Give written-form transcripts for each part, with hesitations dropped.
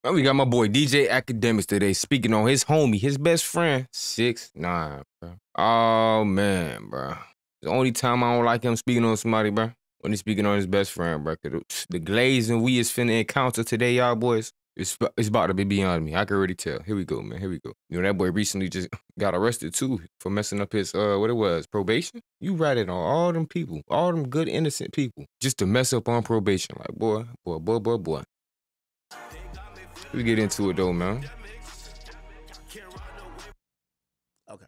And we got my boy DJ Akademiks today speaking on his homie, his best friend, 6ix9ine, bro. Oh man, bro. The only time I don't like him speaking on somebody, bro, when he's speaking on his best friend, bro. The glaze and we is finna encounter today, y'all boys. It's about to be beyond me. I can already tell. Here we go, man. Here we go. You know that boy recently just got arrested too for messing up his what it was, probation. You ratted on all them people, all them good innocent people, just to mess up on probation. Like boy. We get into it though, man. Okay.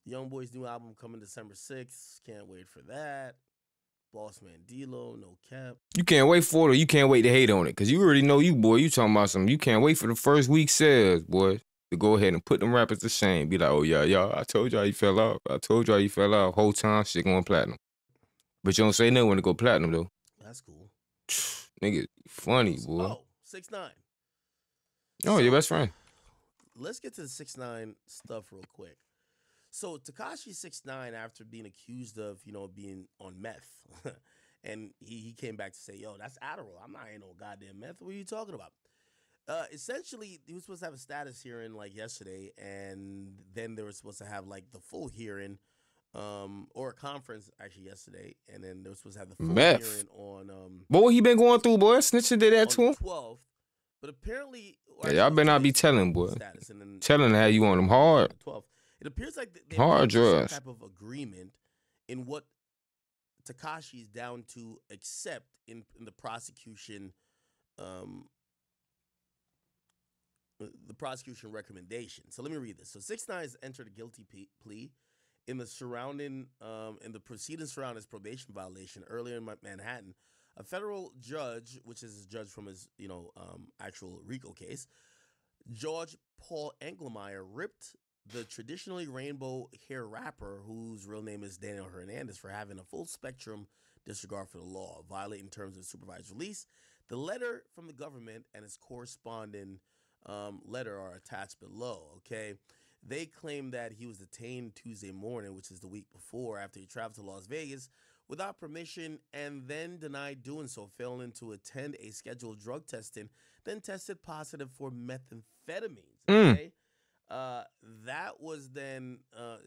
Young Boy's new album coming December 6th. Can't wait for that. Boss Man D-Lo, no cap. You can't wait for it, or you can't wait to hate on it, cause you already know you, boy. You talking about something. You can't wait for the first week sales, boy, to go ahead and put them rappers to shame. Be like, oh yeah, y'all, I told y'all you fell off. I told y'all you fell off. Whole time shit going platinum. But you don't say nothing when it go platinum though. That's cool. Nigga, funny, boy. Oh, 6ix9ine. Oh, your best friend. Let's get to the 6ix9ine stuff real quick. So Tekashi 6ix9ine, after being accused of, being on meth, and he came back to say, yo, that's Adderall. I'm not ain't no goddamn meth. What are you talking about? Essentially, he was supposed to have a status hearing like yesterday, and then they were supposed to have like the full hearing, or a conference actually yesterday, and then they were supposed to have the full hearing on Boy, what he been going through, boy? Snitching did that to him. 12th, but apparently, yeah, y'all better not be telling, boy. Telling how you want them hard. 12th. It appears like they hard some type of agreement in what Tekashi is down to accept in the prosecution, the prosecution recommendation. So let me read this. So 6ix9ine has entered a guilty plea in the proceedings surrounding his probation violation earlier in Manhattan. A federal judge, which is a judge from his actual RICO case, George Paul Engelmeyer, ripped the traditionally rainbow hair rapper, whose real name is Daniel Hernandez, for having a full spectrum disregard for the law, violating terms of supervised release. The letter from the government and its corresponding letter are attached below, okay? They claim that he was detained Tuesday morning, which is the week before, after he traveled to Las Vegas without permission and then denied doing so, failing to attend a scheduled drug testing, then tested positive for methamphetamines, okay? That was then,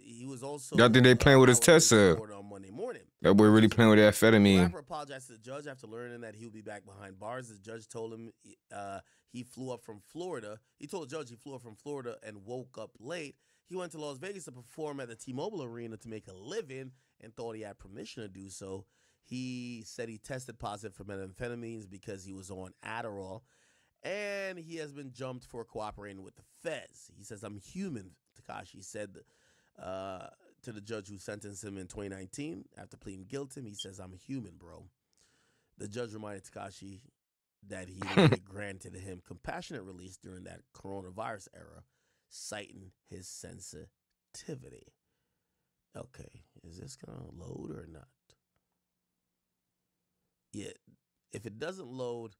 he was also... Y'all think they playing with his test, on Monday morning. That boy really playing with that amphetamine. The rapper apologized to the judge after learning that he would be back behind bars. The judge told him he flew up from Florida. He told the judge he flew up from Florida and woke up late. He went to Las Vegas to perform at the T-Mobile Arena to make a living and thought he had permission to do so. He said he tested positive for methamphetamines because he was on Adderall, and he has been jumped for cooperating with the feds. He says, I'm human, Tekashi said to the judge who sentenced him in 2019 after pleading guilty. He says, I'm human, bro. The judge reminded Tekashi that he granted him compassionate release during that coronavirus era, citing his sensitivity. Okay, is this going to load or not? Yeah, if it doesn't load...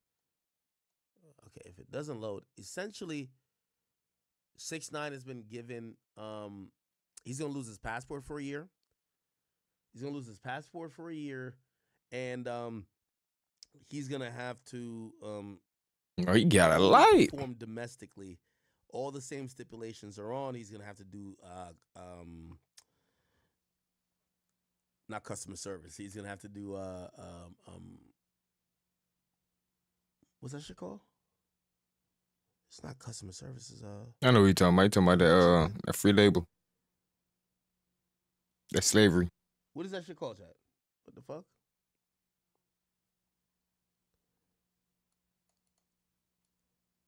Okay, if it doesn't load, essentially, 6ix9ine has been given, he's going to lose his passport for a year. He's going to lose his passport for a year, and he's going to have to... oh, he got a light. ...perform domestically. All the same stipulations are on. He's going to have to do, not customer service. He's going to have to do, what's that shit called? It's not customer services. I know what you're talking about. You're talking about that free label. That's slavery. What is that shit called, Chad? What the fuck?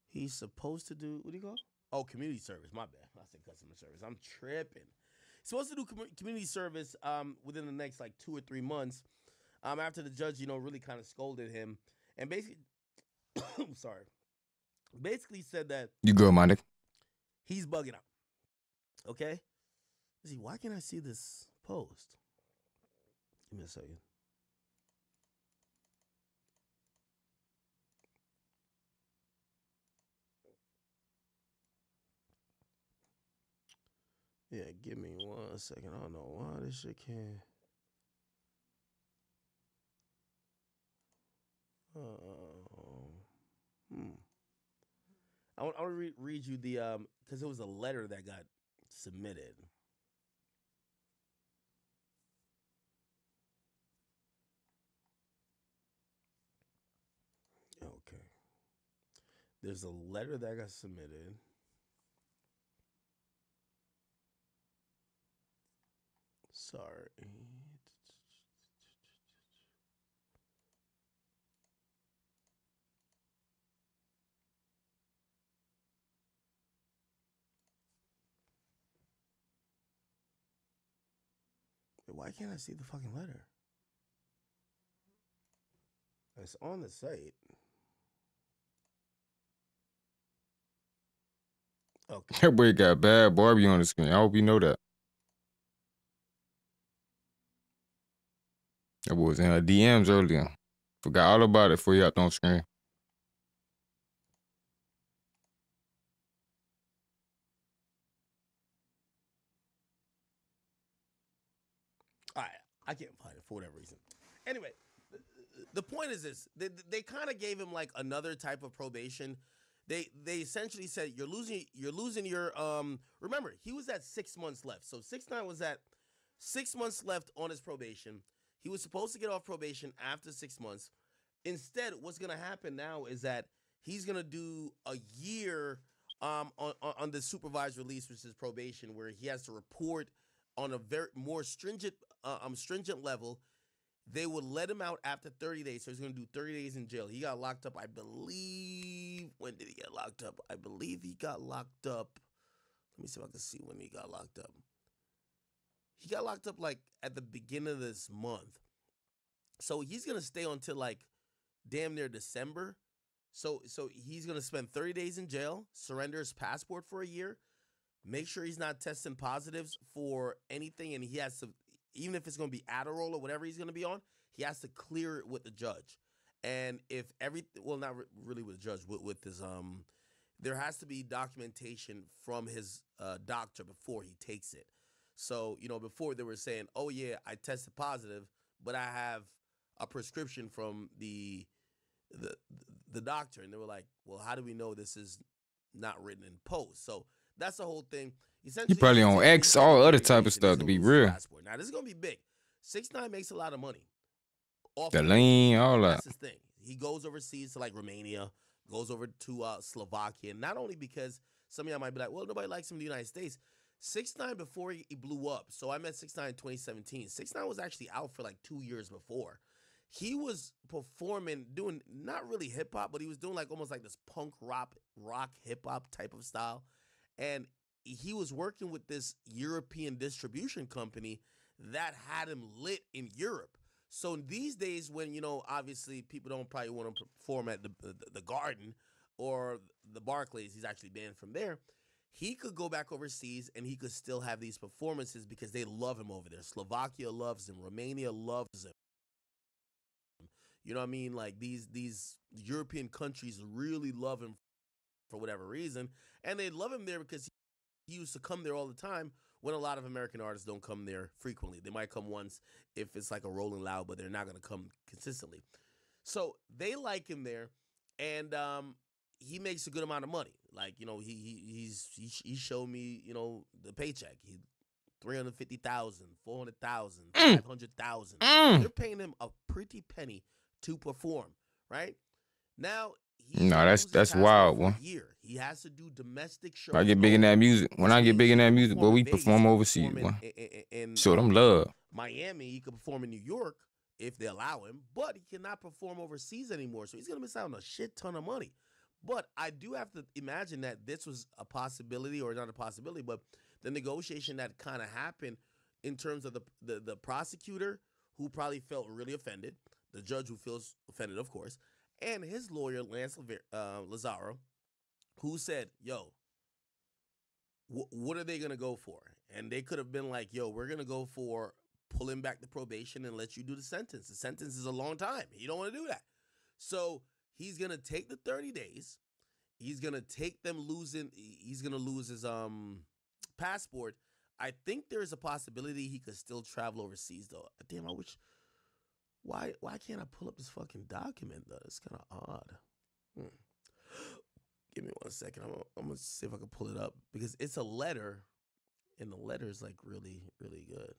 He's supposed to do, what do you call? Oh, community service. My bad. I said customer service. I'm tripping. He's supposed to do community service within the next like 2 or 3 months. After the judge, really kind of scolded him and basically, sorry. Basically said that you good, my nigga. He's bugging out. Okay? Let's see, why can't I see this post? Give me a second. Yeah, give me 1 second. I don't know why this shit can't. Hmm. I want to read you the because it was a letter that got submitted. Okay. There's a letter that got submitted. Sorry. Why can't I see the fucking letter? It's on the site. Okay. That boy got bad Barbie on the screen. I hope you know that. That boy was in her DMs earlier. Forgot all about it before you hopped on screen. All right. I can't find it for whatever reason. Anyway, the point is this: they kind of gave him like another type of probation. They essentially said you're losing your Remember, he was at 6 months left. So 6ix9ine was at 6 months left on his probation. He was supposed to get off probation after 6 months. Instead, what's gonna happen now is that he's gonna do a year on the supervised release, which is probation, where he has to report on a very more stringent level. They would let him out after 30 days. So he's going to do 30 days in jail. He got locked up, I believe. When did he get locked up? I believe he got locked up. Let me see if I can see when he got locked up. He got locked up like at the beginning of this month. So he's going to stay until like damn near December. So he's going to spend 30 days in jail, surrender his passport for a year, make sure he's not testing positives for anything, and he has to, even if it's going to be Adderall or whatever he's going to be on, he has to clear it with the judge. And if not really with the judge, with his there has to be documentation from his doctor before he takes it. So before they were saying, oh yeah, I tested positive, but I have a prescription from the doctor, and they were like, well, how do we know this is not written in post? So that's the whole thing. He Essentially, probably on X, all other type of stuff, to be real. Now this is gonna be big. 6ix9ine makes a lot of money off The lean, all that. That's his thing. He goes overseas to like Romania, goes over to Slovakia. Not only because some of y'all might be like, well, nobody likes him in the United States. 6ix9ine, before he blew up. So I met 6ix9ine in 2017. 6ix9ine was actually out for like 2 years before. He was performing, doing not really hip hop, but he was doing like almost like this punk rock hip hop type of style. And he was working with this European distribution company that had him lit in Europe. So these days, when obviously people don't probably want to perform at the Garden or the Barclays, he's actually banned from there. He could go back overseas and he could still have these performances because they love him over there. Slovakia loves him. Romania loves him. You know what I mean? Like these European countries really love him for whatever reason, and they love him there because he used to come there all the time when a lot of American artists don't come there frequently. They might come once if it's like a Rolling Loud, but they're not going to come consistently. So they like him there, and he makes a good amount of money. Like he showed me the paycheck. He 350,000, 400,000, 500,000. They're paying him a pretty penny to perform. Right now. No, that's wild, one. He has to do domestic shows. I get big in that music. When I get big in that music, boy, we perform overseas, one. Show them love. Miami, he could perform in New York if they allow him, but he cannot perform overseas anymore. So he's gonna miss out on a shit ton of money. But I do have to imagine that this was a possibility, or not a possibility, but the negotiation that kind of happened in terms of the prosecutor, who probably felt really offended, the judge who feels offended, of course, and his lawyer, Lance Lazaro, who said, yo, what are they going to go for? And they could have been like, yo, we're going to go for pulling back the probation and let you do the sentence. The sentence is a long time. You don't want to do that. So he's going to take the 30 days. He's going to take them losing. He's going to lose his passport. I think there is a possibility he could still travel overseas, though. Damn, I wish. Why can't I pull up this fucking document though? It's kind of odd. Give me 1 second. I'm gonna see if I can pull it up because it's a letter, and the letter is like really, really good.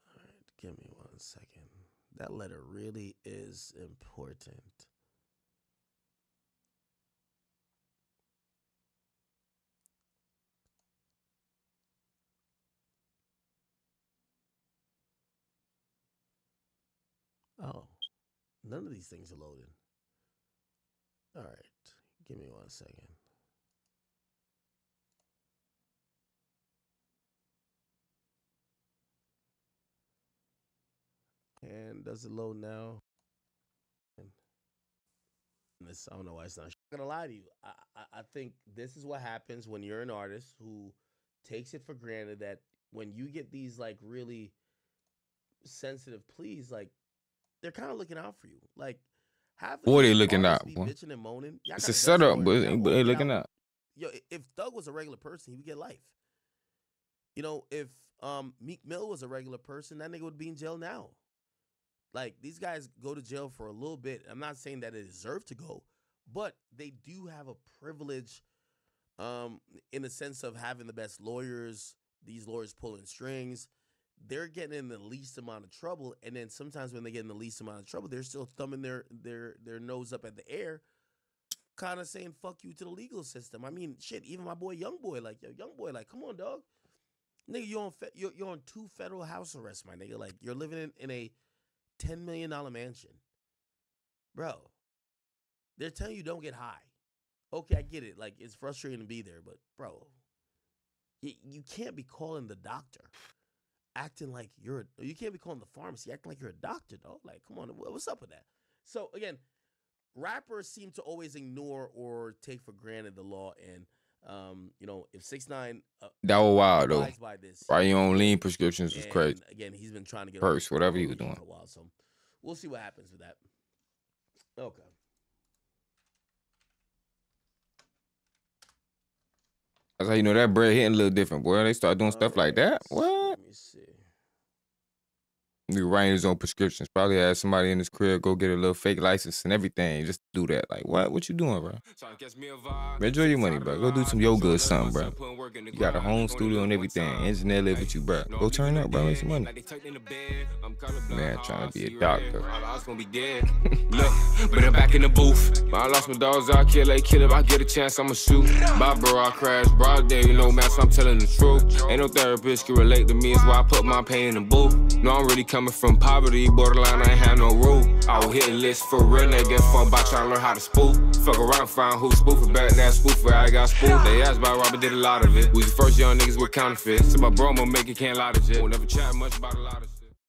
All right, give me 1 second. That letter really is important. Oh, none of these things are loaded. All right, give me 1 second. And does it load now? This, I don't know why it's not. I'm gonna lie to you. I think this is what happens when you're an artist who takes it for granted that when you get these like really sensitive pleas, like they're kind of looking out for you. Like half Boy, of they these looking artists out, be boy. bitching and moaning. Y'all It's got a the best setup, lawyers. but Y'all they won't get looking out. out. Yo, if Thug was a regular person, he would get life. You know, if Meek Mill was a regular person, that nigga would be in jail now. Like, these guys go to jail for a little bit. I'm not saying that they deserve to go, but they do have a privilege in the sense of having the best lawyers, these lawyers pulling strings. They're getting in the least amount of trouble, and then sometimes when they get in the least amount of trouble, they're still thumbing their nose up at the air, kind of saying fuck you to the legal system. I mean, shit, even my boy Young Boy, like, yo, Young Boy, like, come on, dog. Nigga, you're on 2 federal house arrests, my nigga. Like, you're living in a $10 million mansion. Bro, they're telling you don't get high. Okay, I get it. Like, it's frustrating to be there, but, bro, you can't be calling the doctor acting like you can't be calling the pharmacy acting like you're a doctor, dog. Like, come on, what's up with that? So, again, rappers seem to always ignore or take for granted the law, and you know, if 6ix9ine That was wild though. abides by this, Why you on lean good. prescriptions was And crazy. again, he's been trying to get Purse, whatever he was probation doing. for a while, so we'll see what happens with that. Okay. That's how you know that bread hitting a little different, boy. They start doing stuff like that. What? Let me see. Nigga writing his own prescriptions. Probably had somebody in his crib go get a little fake license and everything just to do that. Like, what? What you doing, bro? Enjoy your money, bro. Go do some yoga or something, bro. You got a home studio and everything. Engineer live with you, bro. Go turn up, bro. Make some money. Man, trying to be a doctor. Look, but I'm back in the booth. I lost my dogs, I kill if I get a chance, I'ma shoot. Bye, bro, I crash, broad day, you know, man, so I'm telling the truth. Ain't no therapist can relate to me, it's why I put my pain in the booth. No, I'm really coming from poverty, borderline, I ain't have no rule. I will hit a list for real, they get fun by trying to learn how to spoof. Fuck around, find who spoofing better than that spoofer, I got spoofed. They asked about Robert, did a lot of it. We was the first young niggas with counterfeits. So my bro, I'ma make it, can't lie to shit. Won't never chat much about a lot of shit.